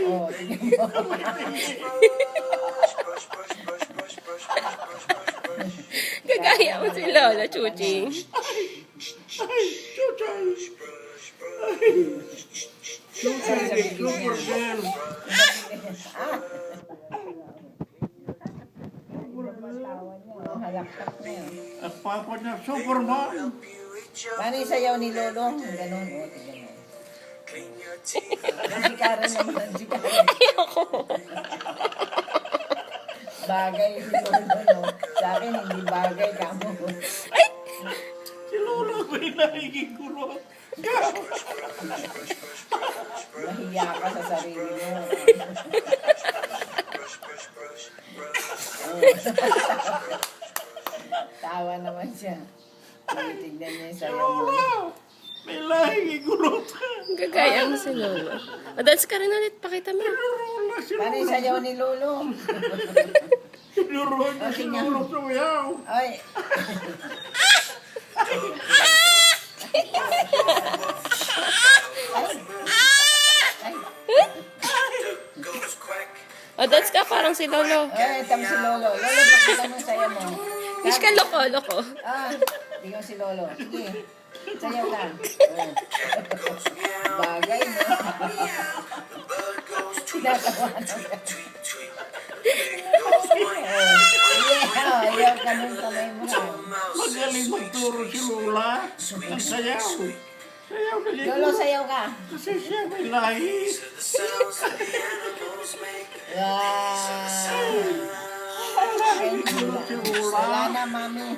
Oh, tingnan mo. Gagaya mo si Lola, Chuching. Super girl. Halakpak na yun. At papa niya, Superman. Paano yung sayaw ni Lolo? Ganun, o, tingnan mo. Si Karen naman, si Karen. Ayoko. Bagay si Lolo, no? Sa akin, hindi bagay ka mo. Si Lolo ko yung nakikiguro. Mahiya ka sa sarili mo. Tawa naman siya. Tignan niya yung Si sayaw mo. Lolo, may nakikiguro ka. Gagaya mo si Lola. Dance ka rin ulit, pakita mo. Lolo, si Paano yung sayaw ni Lolo? Lolo, si Lolo sumayaw. Ay, Dance ka parang si Lolo. ay, tama si Lolo. Lolo, pakita mo yung sayaw mo. Wish ka loko. Tingnan si Lolo. Sige, sayaw ka. Bagay, no? Tinatawanan ka. Ayaw ka nung kamay mo. Magaling magturo si Lola. Ang sayaw. Sayaw ka niya. Lolo, sayaw ka. Kasi siya may lahi. Wow. Si Lola. Wala na, mami.